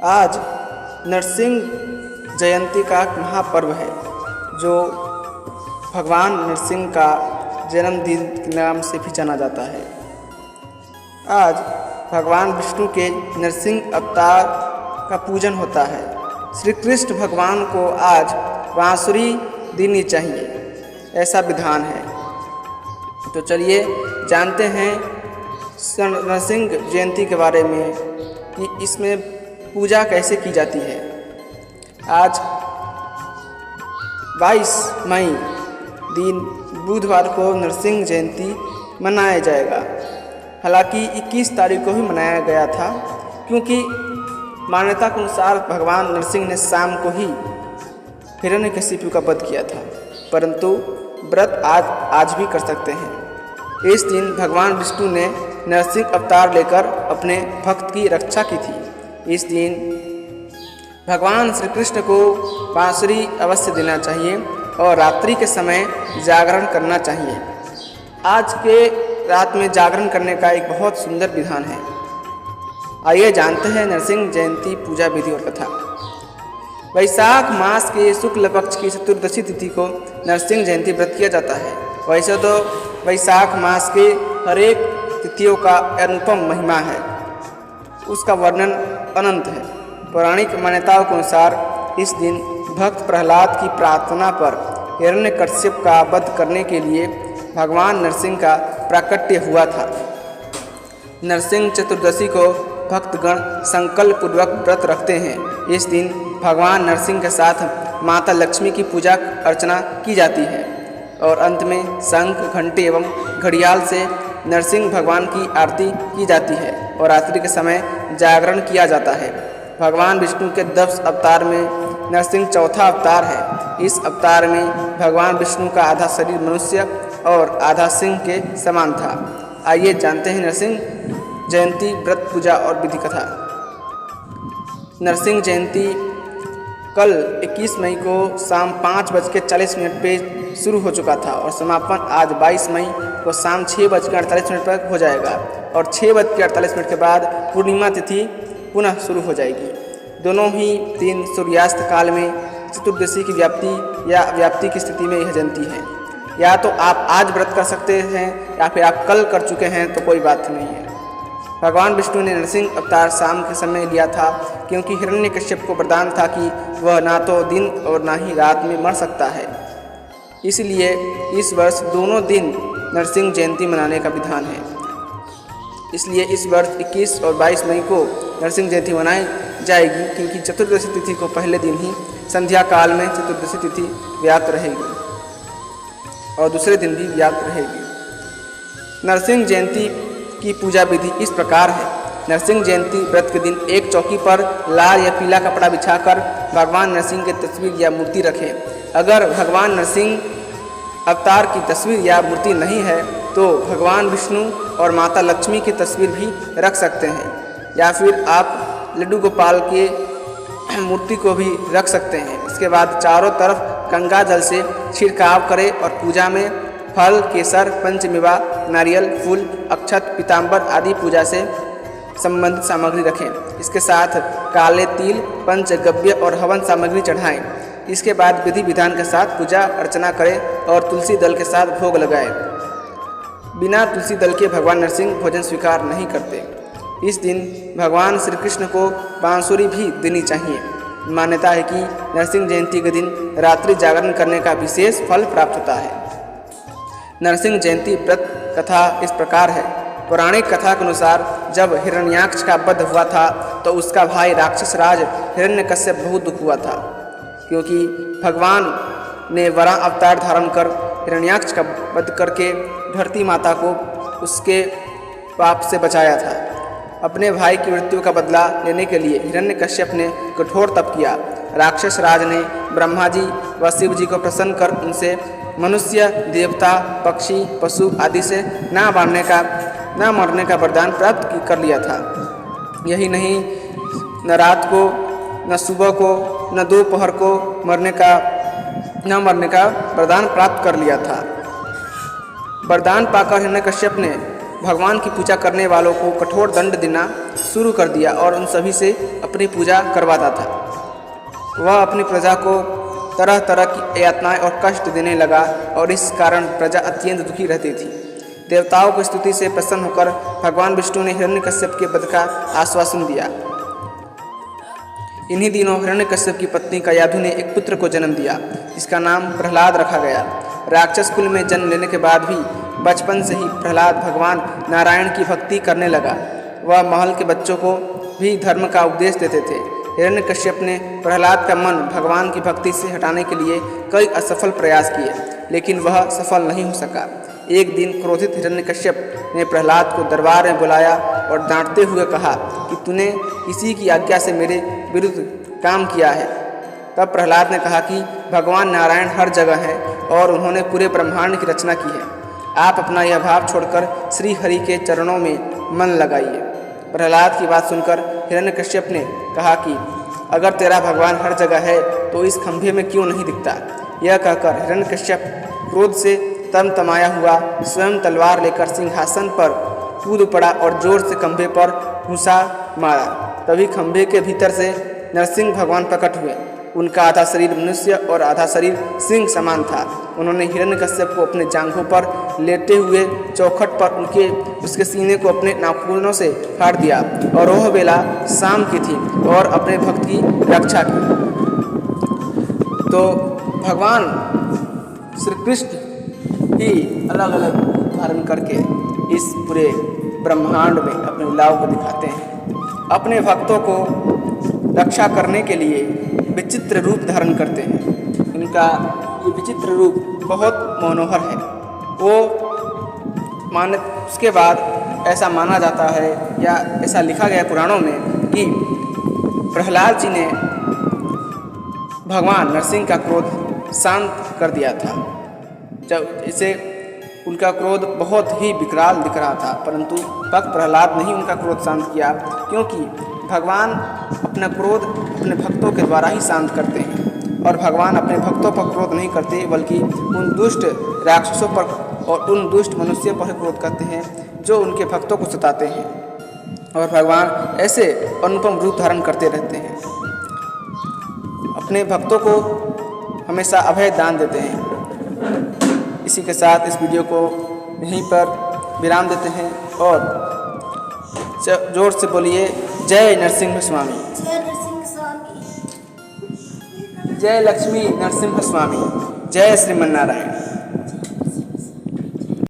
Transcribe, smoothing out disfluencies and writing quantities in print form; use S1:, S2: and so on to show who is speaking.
S1: आज नरसिंह जयंती का महापर्व है, जो भगवान नरसिंह का जन्मदिन के नाम से भी जाना जाता है। आज भगवान विष्णु के नरसिंह अवतार का पूजन होता है। श्री कृष्ण भगवान को आज बांसुरी देनी चाहिए, ऐसा विधान है। तो चलिए जानते हैं नरसिंह जयंती के बारे में कि इसमें पूजा कैसे की जाती है। आज 22 मई दिन बुधवार को नरसिंह जयंती मनाया जाएगा। हालांकि 21 तारीख को भी मनाया गया था, क्योंकि मान्यता के अनुसार भगवान नरसिंह ने शाम को ही हिरण्यकशिपु का वध किया था, परंतु व्रत आज भी कर सकते हैं। इस दिन भगवान विष्णु ने नरसिंह अवतार लेकर अपने भक्त की रक्षा की थी। इस दिन भगवान श्री कृष्ण को बांसुरी अवश्य देना चाहिए और रात्रि के समय जागरण करना चाहिए। आज के रात में जागरण करने का एक बहुत सुंदर विधान है। आइए जानते हैं नरसिंह जयंती पूजा विधि और कथा। वैशाख मास के शुक्ल पक्ष की चतुर्दशी तिथि को नरसिंह जयंती व्रत किया जाता है। वैसे तो वैशाख मास के हर एक तिथियों का अनुपम महिमा है, उसका वर्णन अनंत है। पौराणिक मान्यताओं के अनुसार इस दिन भक्त प्रहलाद की प्रार्थना पर हिरण्यकश्यप का वध करने के लिए भगवान नरसिंह का प्राकट्य हुआ था। नरसिंह चतुर्दशी को भक्तगण संकल्प पूर्वक व्रत रखते हैं। इस दिन भगवान नरसिंह के साथ माता लक्ष्मी की पूजा अर्चना की जाती है और अंत में शंख, घंटे एवं घड़ियाल से नरसिंह भगवान की आरती की जाती है और रात्रि के समय जागरण किया जाता है। भगवान विष्णु के 10 अवतार में नरसिंह चौथा अवतार है। इस अवतार में भगवान विष्णु का आधा शरीर मनुष्य और आधा सिंह के समान था। आइए जानते हैं नरसिंह जयंती व्रत पूजा और विधि कथा। नरसिंह जयंती कल 21 मई को शाम 5:40 पे शुरू हो चुका था और समापन आज 22 मई को शाम 6:48 पर हो जाएगा और 6:48 के बाद पूर्णिमा तिथि पुनः शुरू हो जाएगी। दोनों ही दिन सूर्यास्त काल में चतुर्दशी की व्याप्ति की स्थिति में यह जयंती है। या तो आप आज व्रत कर सकते हैं या फिर आप कल कर चुके हैं तो कोई बात नहीं है। भगवान विष्णु ने नरसिंह अवतार शाम के समय लिया था, क्योंकि हिरण्यकश्यप को वरदान था कि वह ना तो दिन और ना ही रात में मर सकता है। इसलिए इस वर्ष दोनों दिन नरसिंह जयंती मनाने का विधान है। इसलिए इस वर्ष 21 और 22 मई को नरसिंह जयंती मनाई जाएगी, क्योंकि चतुर्दशी तिथि को पहले दिन ही संध्या काल में चतुर्दशी तिथि व्याप्त रहेगी और दूसरे दिन भी व्याप्त रहेगी। नरसिंह जयंती की पूजा विधि इस प्रकार है। नरसिंह जयंती व्रत के दिन एक चौकी पर लाल या पीला कपड़ा बिछाकर भगवान नरसिंह की तस्वीर या मूर्ति रखें। अगर भगवान नरसिंह अवतार की तस्वीर या मूर्ति नहीं है तो भगवान विष्णु और माता लक्ष्मी की तस्वीर भी रख सकते हैं, या फिर आप लड्डू गोपाल के मूर्ति को भी रख सकते हैं। इसके बाद चारों तरफ गंगा जल से छिड़काव करें और पूजा में फल, केसर, पंचमेवा, नारियल, फूल, अक्षत, पीताम्बर आदि पूजा से संबंधित सामग्री रखें। इसके साथ काले तिल, पंचगव्य और हवन सामग्री चढ़ाएं। इसके बाद विधि विधान के साथ पूजा अर्चना करें और तुलसी दल के साथ भोग लगाएं। बिना तुलसी दल के भगवान नरसिंह भोजन स्वीकार नहीं करते। इस दिन भगवान श्री कृष्ण को बांसुरी भी देनी चाहिए। मान्यता है कि नरसिंह जयंती के दिन रात्रि जागरण करने का विशेष फल प्राप्त होता है। नरसिंह जयंती व्रत कथा इस प्रकार है। पौराणिक कथा के अनुसार जब हिरण्याक्ष का वध हुआ था तो उसका भाई राक्षस राज हिरण्यकश्यप बहुत दुख हुआ था, क्योंकि भगवान ने वराह अवतार धारण कर हिरण्याक्ष का वध करके धरती माता को उसके पाप से बचाया था। अपने भाई की मृत्यु का बदला लेने के लिए हिरण्यकश्यप ने कठोर तप किया। राक्षस राज ने ब्रह्मा जी व शिव जी को प्रसन्न कर उनसे मनुष्य, देवता, पक्षी, पशु आदि से न मरने का वरदान प्राप्त कर लिया था। यही नहीं, न रात को, न सुबह को, न दोपहर को न मरने का वरदान प्राप्त कर लिया था। वरदान पाकर हिरण्यकश्यप ने भगवान की पूजा करने वालों को कठोर दंड देना शुरू कर दिया और उन सभी से अपनी पूजा करवाता था। वह अपनी प्रजा को तरह तरह की यातनाएं और कष्ट देने लगा और इस कारण प्रजा अत्यंत दुखी रहती थी। देवताओं की स्तुति से प्रसन्न होकर भगवान विष्णु ने हिरण्यकश्यप के वध का आश्वासन दिया। इन्हीं दिनों हिरण्यकश्यप की पत्नी कायाधु ने एक पुत्र को जन्म दिया, जिसका नाम प्रहलाद रखा गया। राक्षस कुल में जन्म लेने के बाद भी बचपन से ही प्रहलाद भगवान नारायण की भक्ति करने लगा। वह महल के बच्चों को भी धर्म का उपदेश देते थे। हिरण्यकश्यप ने प्रहलाद का मन भगवान की भक्ति से हटाने के लिए कई असफल प्रयास किए, लेकिन वह सफल नहीं हो सका। एक दिन क्रोधित हिरण्यकश्यप ने प्रहलाद को दरबार में बुलाया और डांटते हुए कहा कि तूने किसी की आज्ञा से मेरे विरुद्ध काम किया है। तब प्रहलाद ने कहा कि भगवान नारायण हर जगह हैं और उन्होंने पूरे ब्रह्मांड की रचना की है। आप अपना यह भाव छोड़कर श्री हरि के चरणों में मन लगाइए। प्रहलाद की बात सुनकर हिरण्यकश्यप ने कहा कि अगर तेरा भगवान हर जगह है तो इस खंभे में क्यों नहीं दिखता। यह कहकर हिरण्यकश्यप क्रोध से तमतमाया हुआ स्वयं तलवार लेकर सिंहासन पर कूद पड़ा और जोर से खंभे पर घुसा मारा। तभी खंभे के भीतर से नरसिंह भगवान प्रकट हुए। उनका आधा शरीर मनुष्य और आधा शरीर सिंह समान था। उन्होंने हिरण्यकश्यप को अपने जांघों पर लेटे हुए चौखट पर उसके सीने को अपने नाखूनों से फाड़ दिया और वह बेला शाम की थी और अपने भक्त की रक्षा की। तो भगवान श्री कृष्ण ही अलग अलग धारण करके इस पूरे ब्रह्मांड में अपने लीलाओं को दिखाते हैं। अपने भक्तों को रक्षा करने के लिए विचित्र रूप धारण करते हैं। इनका ये विचित्र रूप बहुत मनोहर है। उसके बाद ऐसा माना जाता है या ऐसा लिखा गया पुराणों में कि प्रहलाद जी ने भगवान नरसिंह का क्रोध शांत कर दिया था। जब इसे उनका क्रोध बहुत ही विकराल दिख रहा था, परंतु भक्त प्रहलाद ने ही उनका क्रोध शांत किया, क्योंकि भगवान अपना क्रोध अपने भक्तों के द्वारा ही शांत करते हैं। और भगवान अपने भक्तों पर क्रोध नहीं करते, बल्कि उन दुष्ट राक्षसों पर और उन दुष्ट मनुष्यों पर क्रोध करते हैं जो उनके भक्तों को सताते हैं। और भगवान ऐसे अनुपम रूप धारण करते रहते हैं, अपने भक्तों को हमेशा अभय दान देते हैं। इसी के साथ इस वीडियो को यहीं पर विराम देते हैं और जोर से बोलिए जय नरसिंह स्वामी,
S2: जय नरसिंह स्वामी,
S1: जय लक्ष्मी नरसिंह स्वामी, जय श्रीमन नारायण।